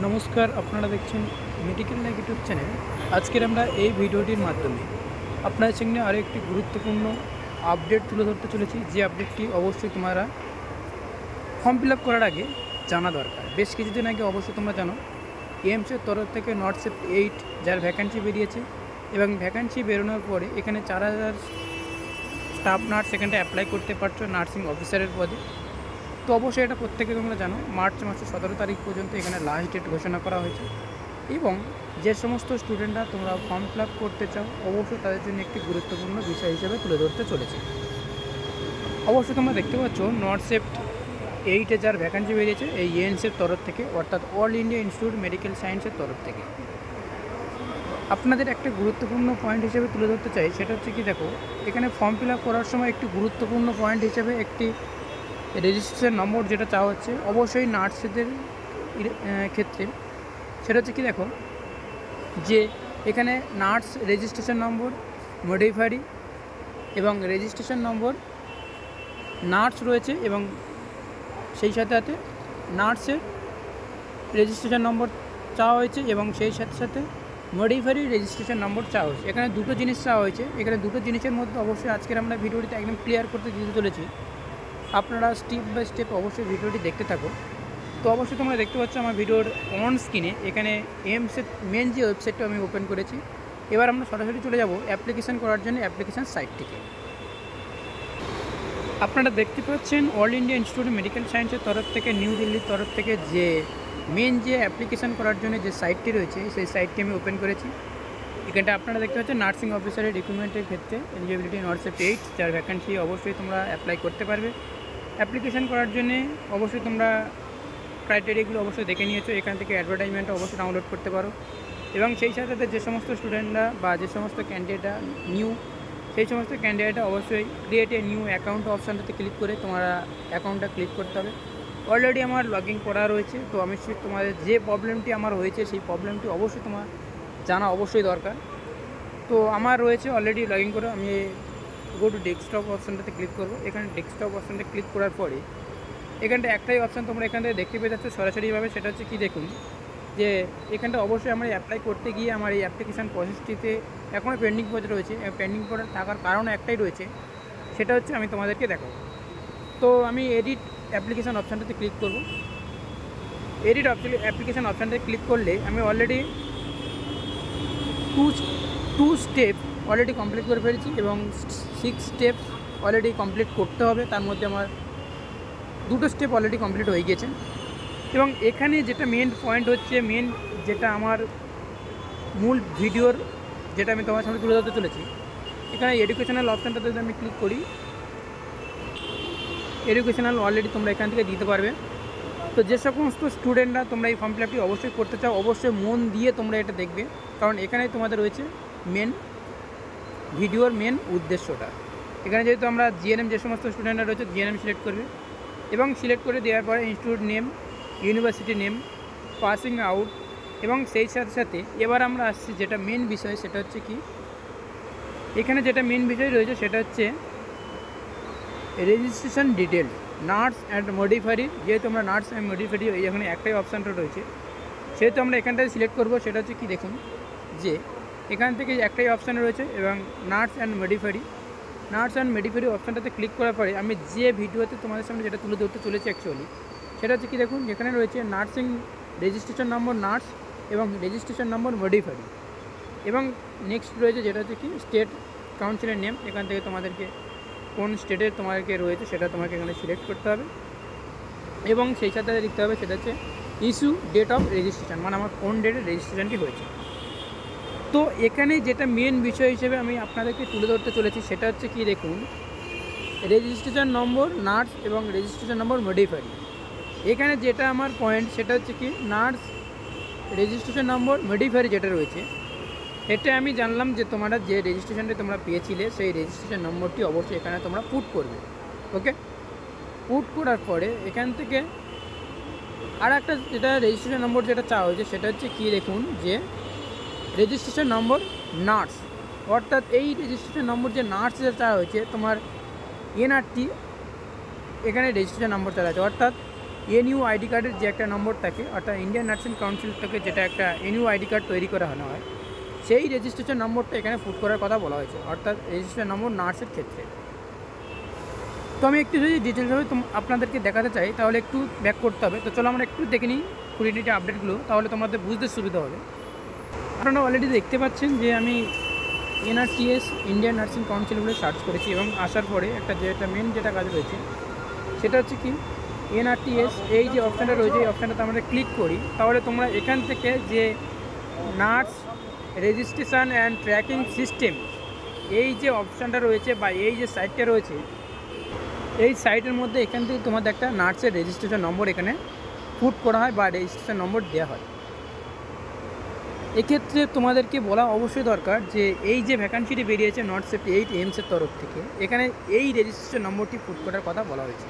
নমস্কার, আপনারা দেখছেন মেডিকেল লাইক ইউটিউব চ্যানেল। আজকের আমরা এই ভিডিওটির মাধ্যমে আপনাদের সঙ্গে আরও একটি গুরুত্বপূর্ণ আপডেট তুলে ধরতে চলেছি, যে আপডেটটি অবশ্যই তোমরা ফর্ম ফিল আপ করার আগে জানা দরকার। বেশ কিছুদিন আগে অবশ্যই তোমরা জানো এইমসের তরফ থেকে নর্থসেপ্ট 8 যার ভ্যাকান্সি বেরিয়েছে, এবং ভ্যাকান্সি বেরোনোর পরে এখানে 4000 স্টাফ নার্স এখানটা অ্যাপ্লাই করতে পারছো নার্সিং অফিসারের পদে। তো অবশ্যই এটা প্রত্যেকে তোমরা জানো, মার্চ মাসের 17 তারিখ পর্যন্ত এখানে লাস্ট ডেট ঘোষণা করা হয়েছে। এবং যে সমস্ত স্টুডেন্টরা তোমরা ফর্ম ফিল আপ করতে চাও, অবশ্যই তাদের জন্য একটি গুরুত্বপূর্ণ বিষয় হিসেবে তুলে ধরতে চলেছে। অবশ্যই তোমরা দেখতে পাচ্ছ নর্থসেপ্ট 8 যার ভ্যাকান্সি বেরিয়েছে এই এএনসির তরফ থেকে, অর্থাৎ অল ইন্ডিয়া ইনস্টিটিউট মেডিকেল সায়েন্সের তরফ থেকে। আপনাদের একটা গুরুত্বপূর্ণ পয়েন্ট হিসেবে তুলে ধরতে চাই, সেটা হচ্ছে কি, দেখো এখানে ফর্ম ফিল আপ করার সময় একটি গুরুত্বপূর্ণ পয়েন্ট হিসেবে একটি রেজিস্ট্রেশন নম্বর যেটা চাওয়া হচ্ছে অবশ্যই নার্সদের ক্ষেত্রে, সেটা হচ্ছে কি, দেখো যে এখানে নার্স রেজিস্ট্রেশন নম্বর, মডিফায়ারি এবং রেজিস্ট্রেশন নম্বর নার্স রয়েছে, এবং সেই সাথে সাথে নার্সের রেজিস্ট্রেশন নম্বর চাওয়া হয়েছে, এবং সেই সাথে সাথে মডিফায়ারি রেজিস্ট্রেশন নম্বর চাওয়া হয়েছে। এখানে দুটো জিনিস চাওয়া হয়েছে। এখানে দুটো জিনিসের মধ্যে অবশ্যই আজকের আমরা ভিডিওটিতে একদম ক্লিয়ার করতে দিতে চলেছি। আপনারা স্টেপ বাই স্টেপ অবশ্যই ভিডিওটি দেখতে থাকো। তো অবশ্যই তোমরা দেখতে পাচ্ছ আমার ভিডিওর অন স্ক্রিনে এখানে এইমসের মেন যে ওয়েবসাইটটা আমি ওপেন করেছি। এবার আমরা সরাসরি চলে যাব অ্যাপ্লিকেশান করার জন্য অ্যাপ্লিকেশান সাইটটিকে। আপনারা দেখতে পাচ্ছেন অল ইন্ডিয়া ইনস্টিটিউট মেডিকেল সায়েন্সের তরফ থেকে, নিউ দিল্লির তরফ থেকে যে মেন যে অ্যাপ্লিকেশান করার জন্য যে সাইটটি রয়েছে, সেই সাইটটি আমি ওপেন করেছি। এখানটা আপনারা দেখতে পাচ্ছেন নার্সিং অফিসারের রিক্রুটমেন্টের ক্ষেত্রে এলিজিবিলিটি নর্থসেপ্ট 8 যার ভ্যাকান্সি অবশ্যই তোমরা অ্যাপ্লাই করতে পারবে। অ্যাপ্লিকেশান করার জন্যে অবশ্যই তোমরা ক্রাইটেরিয়াগুলো অবশ্যই দেখে নিয়েছো। এখান থেকে অ্যাডভার্টাইজমেন্টটা অবশ্যই ডাউনলোড করতে পারো, এবং সেই সাথে যে সমস্ত স্টুডেন্টরা বা যে সমস্ত ক্যান্ডিডেটরা নিউ, সেই সমস্ত ক্যান্ডিডেটরা অবশ্যই ক্রিয়েট এ নিউ অ্যাকাউন্ট অপশানটাতে ক্লিক করে তোমরা অ্যাকাউন্টটা ক্লিক করতে হবে। অলরেডি আমার লগ ইন করা রয়েছে, তো আমি তোমাদের যে প্রবলেমটি আমার হয়েছে সেই প্রবলেমটি অবশ্যই তোমার জানা অবশ্যই দরকার। তো আমার রয়েছে অলরেডি লগ ইন করে, আমি গো টু ডেস্কটপ অপশানটাতে ক্লিক করবো। এখানে ডেস্কটপ অপশানটা ক্লিক করার পরে এখানটা একটাই অপশান তোমরা এখান থেকে দেখতে পেয়ে যাচ্ছ সরাসরিভাবে, সেটা হচ্ছে কি, দেখুন যে এখানটা অবশ্যই আমরা অ্যাপ্লাই করতে গিয়ে আমার এই অ্যাপ্লিকেশান প্রসেসটিতে এখনও পেন্ডিং পড়ে রয়েছে। পেন্ডিং পড়ে থাকার কারণ একটাই রয়েছে, সেটা হচ্ছে আমি তোমাদেরকে দেখাবো। তো আমি এডিট অ্যাপ্লিকেশান অপশানটাতে ক্লিক করব। এডিট অ্যাপ্লিকেশান অপশানটাতে ক্লিক করলে আমি already two step already complete করে ফেলেছি, এবং 6 স্টেপ অলরেডি কমপ্লিট করতে হবে। তার মধ্যে আমার 2টো স্টেপ অলরেডি কমপ্লিট হয়ে গিয়েছে। এবং এখানে যেটা মেন পয়েন্ট হচ্ছে, মেন যেটা আমার মূল ভিডিওর যেটা আমি তোমার সামনে তুলে ধরতে চলেছি, এখানে এডুকেশনাল অপশানটাতে যদি আমি ক্লিক করি, এডুকেশনাল অলরেডি তোমরা এখান থেকে দিতে পারবে। তো যে সমস্ত স্টুডেন্টরা তোমরা এই ফর্ম ফিল আপটি অবশ্যই করতে চাও, অবশ্যই মন দিয়ে তোমরা এটা দেখবে, কারণ এখানেই তোমাদের রয়েছে মেন ভিডিওর মেন উদ্দেশ্যটা। এখানে যেহেতু আমরা জিএনএম, যে সমস্ত স্টুডেন্টরা রয়েছে জিএনএম সিলেক্ট করবে, এবং সিলেক্ট করে দেওয়ার পরে institute name, university name, passing out, এবং সেই সাথে সাথে এবার আমরা আসছি যেটা মেন বিষয়, সেটা হচ্ছে কি, এখানে যেটা মেন বিষয় রয়েছে সেটা হচ্ছে রেজিস্ট্রেশন ডিটেল নার্স অ্যান্ড মডিফায়ারি। যেহেতু আমরা নার্স অ্যান্ড মডিফায়ারি এখানে একটাই অপশানটা রয়েছে, সেহেতু আমরা এখানটায় সিলেক্ট করবো। সেটা হচ্ছে কি, দেখুন যে এখান থেকে একটাই অপশান রয়েছে, এবং নার্স অ্যান্ড মডিফায়ারি অপশানটাতে ক্লিক করার পরে আমি যে ভিডিওতে তোমাদের সামনে যেটা তুলে ধরতে চলেছি অ্যাকচুয়ালি, সেটা হচ্ছে কি, দেখুন এখানে রয়েছে নার্সিং রেজিস্ট্রেশন নম্বর নার্স এবং রেজিস্ট্রেশন নম্বর মডিফায়ারি, এবং নেক্সট রয়েছে যেটা হচ্ছে কি স্টেট কাউন্সিলের নেম। এখান থেকে তোমাদেরকে কোন স্টেটের তোমাদেরকে রয়েছে সেটা তোমাকে এখানে সিলেক্ট করতে হবে, এবং সেই সাথে লিখতে হবে সেটা হচ্ছে ইস্যু ডেট অফ রেজিস্ট্রেশন, মানে আমার কোন ডেটে রেজিস্ট্রেশনটি হয়েছে। তো এখানে যেটা মেন বিষয় হিসেবে আমি আপনাদেরকে তুলে ধরতে চলেছি সেটা হচ্ছে কি, দেখুন রেজিস্ট্রেশন নম্বর নার্স এবং রেজিস্ট্রেশন নম্বর মডিফায়ারি। এখানে যেটা আমার পয়েন্ট সেটা হচ্ছে কি, নার্স রেজিস্ট্রেশন নম্বর মডিফায়ারি যেটা রয়েছে, এটা আমি জানলাম যে তোমরা যে রেজিস্ট্রেশনটা তোমরা পেয়েছিলে সেই রেজিস্ট্রেশন নম্বরটি অবশ্যই এখানে তোমরা পুট করবে। ওকে, পুট করার পরে এখান থেকে আর একটা যেটা রেজিস্ট্রেশন নম্বর যেটা চাওয়া হয়েছে সেটা হচ্ছে কি, দেখুন যে রেজিস্ট্রেশন নম্বর নার্স, অর্থাৎ এই রেজিস্ট্রেশন নম্বর যে নার্স যেটা চাওয়া হয়েছে তোমার এনআরটি, এখানে রেজিস্ট্রেশন নম্বর চাওয়া হয়েছে, অর্থাৎ এনইউ আইডি কার্ডের যে একটা নম্বর থাকে, অর্থাৎ ইন্ডিয়ান নার্সিং কাউন্সিল থেকে যেটা একটা এনইউ আইডি কার্ড তৈরি করা হয়, সেই রেজিস্ট্রেশন নম্বরটা এখানে পুট করার কথা বলা হয়েছে, অর্থাৎ রেজিস্ট্রেশন নম্বর নার্সের ক্ষেত্রে। তো আমি একটু যদি ডিটেলসভাবে আপনাদেরকে দেখাতে চাই তাহলে একটু ব্যাক করতে হবে। তো চলো আমরা একটু দেখে নিই কুড়িটি আপডেটগুলো, তাহলে তোমাদের বুঝতে সুবিধা হবে। আপনারা অলরেডি দেখতে পাচ্ছেন যে আমি এনআরটিএস ইন্ডিয়ান নার্সিং কাউন্সিল বলে সার্চ করেছি এবং আসার পরে যেটা মেন যেটা কাজ রয়েছে সেটা হচ্ছে কি এনআরটিএস, এই যে অপশানটা রয়েছে এই অপশানটাতে আমরা ক্লিক করি, তাহলে তোমরা এখান থেকে যে nurse registration and tracking system এই যে অপশানটা রয়েছে বা এই যে সাইটটা রয়েছে, এই সাইটের মধ্যে এখান থেকে তোমাদের একটা নার্সের রেজিস্ট্রেশন নম্বর এখানে পুট করা হয় বা রেজিস্ট্রেশন নম্বর দেওয়া হয়। এক্ষেত্রে তোমাদেরকে বলা অবশ্যই দরকার যে এই যে ভ্যাকান্সিটি বেরিয়েছে নর্থ সেফটি 8 এমসের তরফ থেকে, এখানে এই রেজিস্ট্রেশন নম্বরটি পুট করার কথা বলা হয়েছে।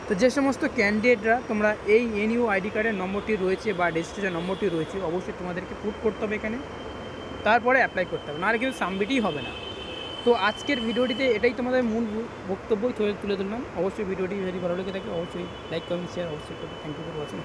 তো যে সমস্ত ক্যান্ডিডেটরা তোমরা এই এনইউ আইডি কার্ডের নম্বরটি রয়েছে বা রেজিস্ট্রেশন নম্বরটি রয়েছে, অবশ্যই তোমাদেরকে পুট করতে হবে এখানে, তারপরে অ্যাপ্লাই করতে হবে, নাহলে কিন্তু সাবমিটই হবে না। তো আজকের ভিডিওটিতে এটাই তোমাদের মূল বক্তব্যই তুলে ধরলাম। অবশ্যই ভিডিওটি যদি ভালো লেগে থাকে অবশ্যই লাইক কমেন্ট শেয়ার অবশ্যই করবে। Thank you for watching.